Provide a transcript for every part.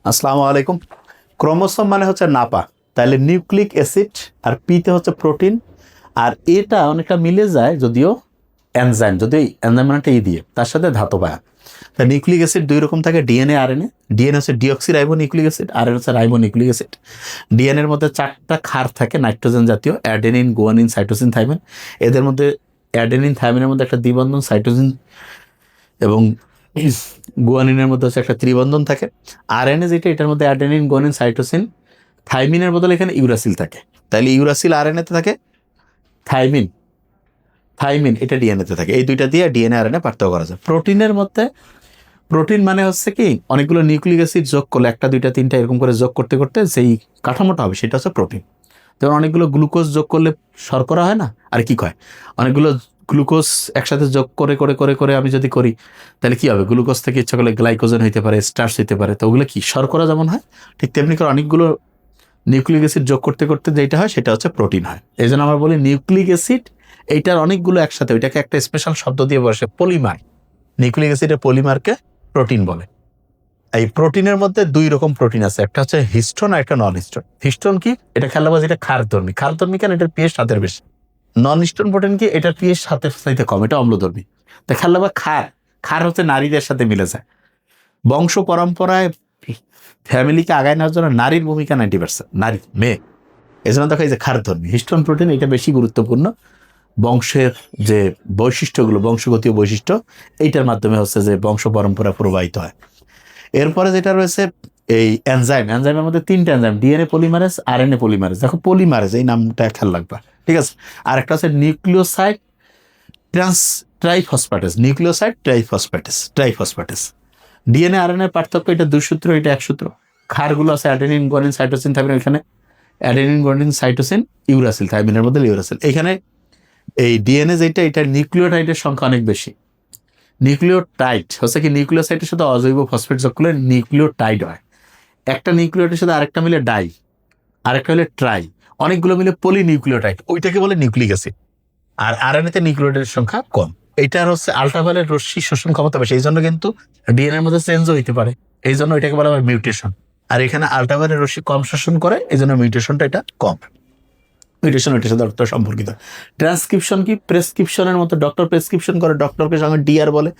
আসসালামু আলাইকুম। ক্রোমোসোম মানে হচ্ছে নাপা, তাহলে নিউক্লিক অ্যাসিড, আর পিতে হচ্ছে প্রোটিন, আর এটা অনেকটা মিলে যায় যদিও এনজাইম, যদিও এনজাইম মানে দিয়ে তার সাথে ধাতব আয়ন। তা নিউক্লিক অ্যাসিড দুই রকম থাকে, ডিএনএ আরএনএ। ডিএনএ হচ্ছে deoxy ribo nucleic acid, RNA হচ্ছে রাইবো নিউক্লিক অ্যাসিড। ডিএনএর মধ্যে 4টা ক্ষার থাকে নাইট্রোজেন জাতীয়, অ্যাডেনিন, গুয়ানিন, সাইটোসিন, থাইমিন। এদের মধ্যে অ্যাডেনিন থাইমিনের মধ্যে একটা দ্বিবন্ধন, সাইটোসিন এবং গুয়ানিনের মধ্যে হচ্ছে একটা ত্রিবন্ধন থাকে। আরএনএ যেটা, এটার মধ্যে অ্যাডেনিন, গুয়ানিন, সাইটোসিন, থাইমিনের বদলে এখানে ইউরাসিল থাকে। তাইলে ইউরাসিল আরএনএতে থাকে, থাইমিন থাইমিন এটা ডিএনএতে থাকে। এই দুইটা দিয়ে ডিএনএ আরএনএ পার্থক্য করা যায়। প্রোটিনের মধ্যে, প্রোটিন মানে হচ্ছে কি অনেকগুলো নিউক্লিক অ্যাসিড যোগ করলে, একটা দুইটা তিনটা এরকম করে যোগ করতে করতে যেই কাঠামোটা হবে সেটা হচ্ছে প্রোটিন। যেমন অনেকগুলো গ্লুকোজ যোগ করলে শর্করা হয় না, আর কি কয়, অনেকগুলো গ্লুকোজ একসাথে যোগ করে করে করে করে আমি যদি করি তাহলে কি হবে, গ্লুকোজ থেকে ইচ্ছা করলে গ্লাইকোজেন হইতে পারে, স্টার্চ হইতে পারে, তো ওগুলো কি শর্করা যেমন হয়, ঠিক তেমনি করে অনেকগুলো নিউক্লিক অ্যাসিড যোগ করতে করতে যেটা হয় সেটা হচ্ছে প্রোটিন হয়। এই জন্য আমরা বলি নিউক্লিক অ্যাসিড, এইটার অনেকগুলো একসাথে, ওইটাকে একটা স্পেশাল শব্দ দিয়ে বসে, পলিমার। নিউক্লিক অ্যাসিডের পলিমারকে প্রোটিন বলে। এই প্রোটিনের মধ্যে দুই রকম প্রোটিন আছে, একটা হচ্ছে হিস্টোন আর একটা নন হিস্টোন। হিস্টোন কি, এটা খেলাবাজ, এটা ক্ষারধর্মী। ক্ষারধর্মী কেন, এটার পিএইচ 7-এর বেশি। নন হিস্টোন প্রোটিন কি, এটার পিএইচ 7-এর চাইতে কম, এটা অম্লধর্মী। তা খেলাবা ক্ষার, ক্ষার হচ্ছে নারীদের সাথে মিলে যায়। বংশ পরম্পরায় ফ্যামিলিকে আগায় নেওয়ার জন্য নারীর ভূমিকা 90%, নারী, মেয়ে। এই জন্য দেখো এই যে ক্ষারধর্মী হিস্টোন প্রোটিন, এটা বেশি গুরুত্বপূর্ণ। বংশের যে বৈশিষ্ট্যগুলো, বংশগতীয় বৈশিষ্ট্য, এইটার মাধ্যমে হচ্ছে যে বংশ পরম্পরা প্রবাহিত হয়। এরপরে যেটা রয়েছে এই এনজাইম, এনজাইমের মধ্যে 3টা enzyme, DNA polymerase, RNA polymerase. দেখো পলিমারেজ এই নামটা খেয়াল রাখবা, ঠিক আছে। আর একটা হচ্ছে নিউক্লিওসাইড ট্রাইফসফেটেস, নিউক্লিওসাইড ট্রাইফসফেটেস। ডিএনএ আরএনএ পার্থক্য, এটা 2 সূত্র, এটা 1 সূত্র। ক্ষারগুলো আছে অ্যাডেনিন, গুয়ানিন, সাইটোসিন, থাইমিন। এখানে অ্যাডেনিন, গুয়ানিন, সাইটোসিন, ইউরাসিল, থাইমিনের মধ্যে ইউরাসিল। এখানে এই ডিএনএ যেটা, এটা নিউক্লিওটাইডের সংখ্যা অনেক বেশি। নিউক্লিওটাইড হচ্ছে কি, নিউক্লিওসাইডের সাথে অজৈব ফসফেট যোগ করলে নিউক্লিওটাইড হয়। একটা নিউক্লিওটাইডের সাথে আরেকটা মিলে ডাই, আরেকটা হলে ট্রাই, অনেকগুলো মিলে পলিনিউক্লিওটাইড, ওইটাকে বলে নিউক্লিক অ্যাসিড। আর আরএনএতে নিউক্লিওটাইডের সংখ্যা কম। এইটার হচ্ছে আল্ট্রাভায়োলেট রশ্মি শোষণ ক্ষমতা বেশি, এই জন্য কিন্তু ডিএনএর মধ্যে চেঞ্জও হইতে পারে, এই জন্য এটাকে বলা হয় মিউটেশন। আর এখানে আল্ট্রাভায়োলেট রশ্মি কম শোষণ করে, এই জন্য মিউটেশনটা এটা কম। মিউটেশন এটার সাথে অর্থ সম্পর্কিত। ট্রান্সক্রিপশন কি, প্রেসক্রিপশনের মতো, ডক্টর প্রেসক্রিপশন করে, ডক্টরকে সঙ্গে ডিআর বলে,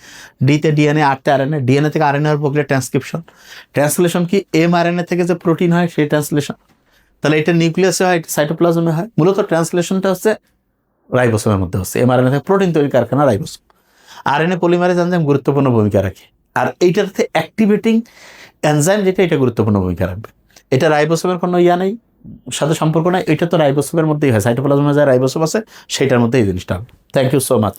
ডিতে ডিএনএ, আরতে আরএনএ, ডিএনএ থেকে আরএনএ হওয়ার প্রক্রিয়া ট্রান্সক্রিপশন। ট্রান্সলেশন কি, এমআরএনএ থেকে যে প্রোটিন হয় সেই ট্রান্সলেশন। তাহলে এটা নিউক্লিয়াসে হয়, এটা সাইটোপ্লাজমে হয়। মূলত ট্রান্সলেশনটা হচ্ছে রাইবোসোমের মধ্যে হচ্ছে, এমআরএনএ থেকে প্রোটিন তৈরির কারখানা রাইবোসোম। আরএনএ পলিমারেজ এনজাইম গুরুত্বপূর্ণ ভূমিকা রাখে। আর এইটাতে অ্যাক্টিভেটিং এনজাইম যেটা, এটা গুরুত্বপূর্ণ ভূমিকা রাখবে। এটা রাইবোসোমের কোনো নেই, সাথে সম্পর্ক নাই, এটা তো রাইবোসোমের মধ্যেই হয়, সাইটোপ্লাজমে যা রাইবোসোম আছে সেটার মধ্যে এই জিনিসটা। Thank you so much.